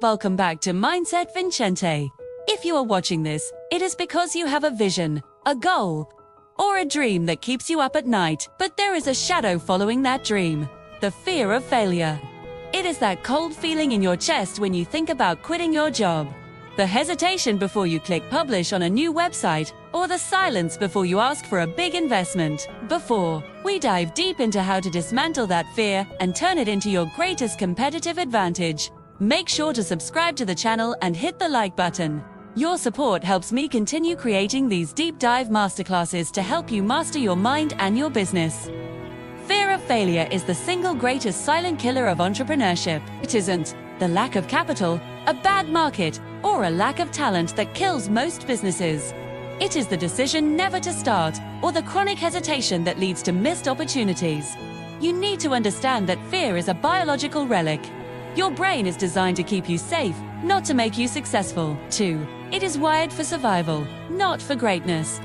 Welcome back to Mindset Vincente. If you are watching this, it is because you have a vision, a goal, or a dream that keeps you up at night, but there is a shadow following that dream: the fear of failure. It is that cold feeling in your chest when you think about quitting your job, the hesitation before you click publish on a new website, or the silence before you ask for a big investment. Before we dive deep into how to dismantle that fear and turn it into your greatest competitive advantage, make sure to subscribe to the channel and hit the like button. Your support helps me continue creating these deep dive masterclasses to help you master your mind and your business. Fear of failure is the single greatest silent killer of entrepreneurship. It isn't the lack of capital, a bad market, or a lack of talent that kills most businesses. It is the decision never to start, or the chronic hesitation that leads to missed opportunities. You need to understand that fear is a biological relic. Your brain is designed to keep you safe, not to make you successful. 2. It is wired for survival, not for greatness.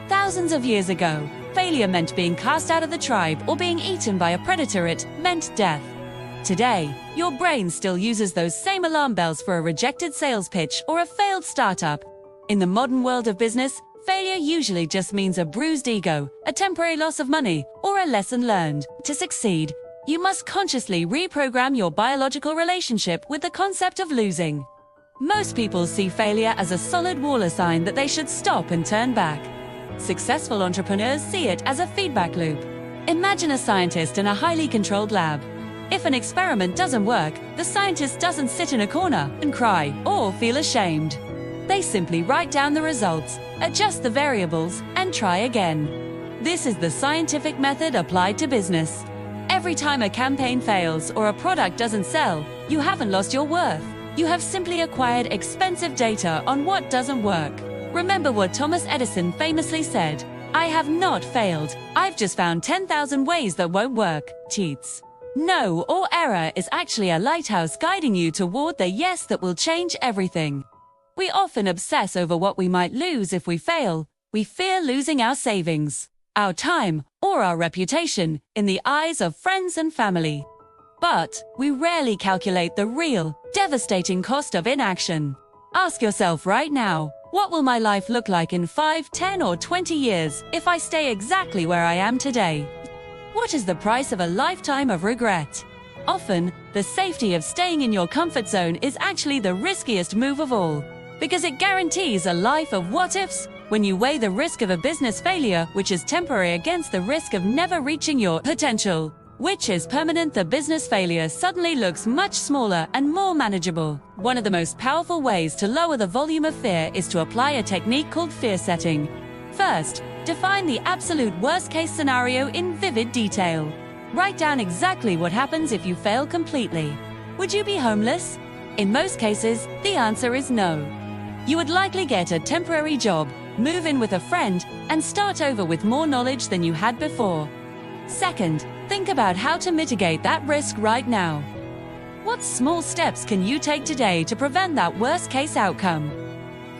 Thousands of years ago, failure meant being cast out of the tribe or being eaten by a predator. It meant death. Today, your brain still uses those same alarm bells for a rejected sales pitch or a failed startup. In the modern world of business, failure usually just means a bruised ego, a temporary loss of money, or a lesson learned. To succeed, you must consciously reprogram your biological relationship with the concept of losing. Most people see failure as a solid wall, a sign that they should stop and turn back. Successful entrepreneurs see it as a feedback loop. Imagine a scientist in a highly controlled lab. If an experiment doesn't work, the scientist doesn't sit in a corner and cry or feel ashamed. They simply write down the results, adjust the variables, and try again. This is the scientific method applied to business. Every time a campaign fails or a product doesn't sell, you haven't lost your worth. You have simply acquired expensive data on what doesn't work. Remember what Thomas Edison famously said: "I have not failed. I've just found 10,000 ways that won't work." Cheats. No or error is actually a lighthouse guiding you toward the yes that will change everything. We often obsess over what we might lose if we fail. We fear losing our savings, our time, or our reputation in the eyes of friends and family. But we rarely calculate the real, devastating cost of inaction. Ask yourself right now, what will my life look like in 5, 10, or 20 years if I stay exactly where I am today? What is the price of a lifetime of regret? Often, the safety of staying in your comfort zone is actually the riskiest move of all, because it guarantees a life of what-ifs. When you weigh the risk of a business failure, which is temporary, against the risk of never reaching your potential, which is permanent, the business failure suddenly looks much smaller and more manageable. One of the most powerful ways to lower the volume of fear is to apply a technique called fear setting. First, define the absolute worst-case scenario in vivid detail. Write down exactly what happens if you fail completely. Would you be homeless? In most cases, the answer is no. You would likely get a temporary job, move in with a friend, and start over with more knowledge than you had before. Second, think about how to mitigate that risk right now. What small steps can you take today to prevent that worst-case outcome?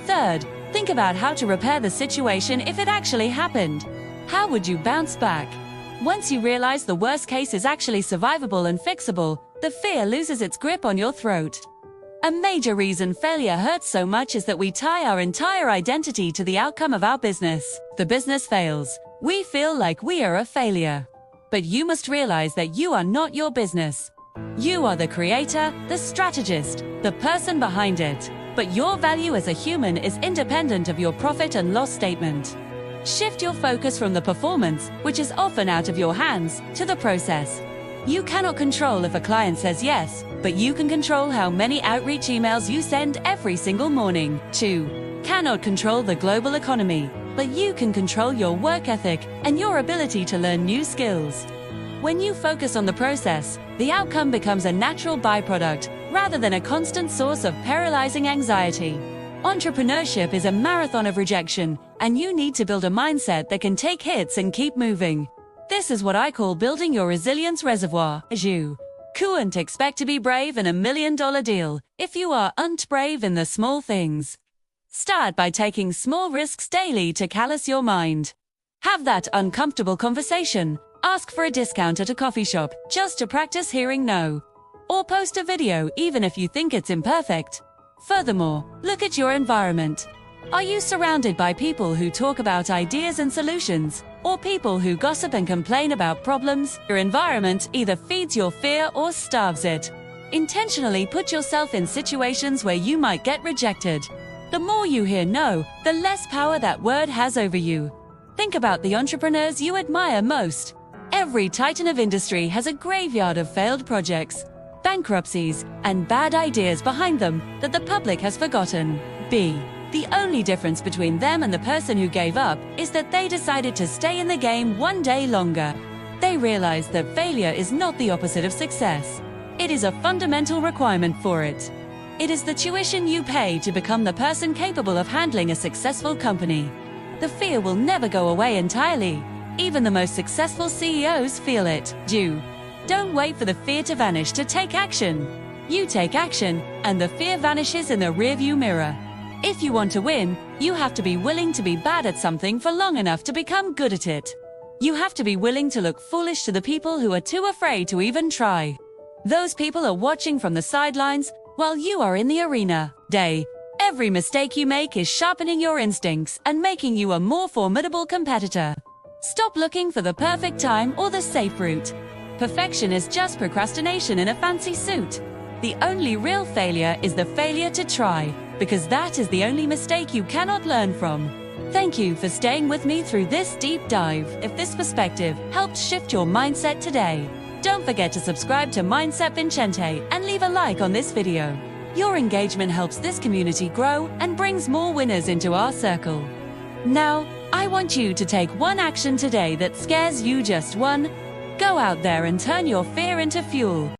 Third, think about how to repair the situation if it actually happened. How would you bounce back? Once you realize the worst case is actually survivable and fixable, the fear loses its grip on your throat. A major reason failure hurts so much is that we tie our entire identity to the outcome of our business. The business fails. We feel like we are a failure. But you must realize that you are not your business. You are the creator, the strategist, the person behind it. But your value as a human is independent of your profit and loss statement. Shift your focus from the performance, which is often out of your hands, to the process. You cannot control if a client says yes, but you can control how many outreach emails you send every single morning. 2. Cannot control the global economy, but you can control your work ethic and your ability to learn new skills. When you focus on the process, the outcome becomes a natural byproduct rather than a constant source of paralyzing anxiety. Entrepreneurship is a marathon of rejection, and you need to build a mindset that can take hits and keep moving. This is what I call building your resilience reservoir. You couldn't expect to be brave in $1 million deal if you aren't brave in the small things. Start by taking small risks daily to callous your mind. Have that uncomfortable conversation. Ask for a discount at a coffee shop just to practice hearing no. or post a video even if you think it's imperfect. Furthermore, look at your environment. Are you surrounded by people who talk about ideas and solutions, or people who gossip and complain about problems? Your environment either feeds your fear or starves it. Intentionally put yourself in situations where you might get rejected. The more you hear no, the less power that word has over you. Think about the entrepreneurs you admire most. Every titan of industry has a graveyard of failed projects, bankruptcies, and bad ideas behind them that the public has forgotten. The only difference between them and the person who gave up is that they decided to stay in the game one day longer. They realized that failure is not the opposite of success. It is a fundamental requirement for it. It is the tuition you pay to become the person capable of handling a successful company. The fear will never go away entirely. Even the most successful CEOs feel it. Don't wait for the fear to vanish to take action. You take action, and the fear vanishes in the rearview mirror. If you want to win, you have to be willing to be bad at something for long enough to become good at it. You have to be willing to look foolish to the people who are too afraid to even try. Those people are watching from the sidelines while you are in the arena. Every mistake you make is sharpening your instincts and making you a more formidable competitor. Stop looking for the perfect time or the safe route. Perfection is just procrastination in a fancy suit. The only real failure is the failure to try, because that is the only mistake you cannot learn from. Thank you for staying with me through this deep dive. If this perspective helped shift your mindset today, don't forget to subscribe to Mindset Vincente and leave a like on this video. Your engagement helps this community grow and brings more winners into our circle. Now, I want you to take one action today that scares you, just one. Go out there and turn your fear into fuel.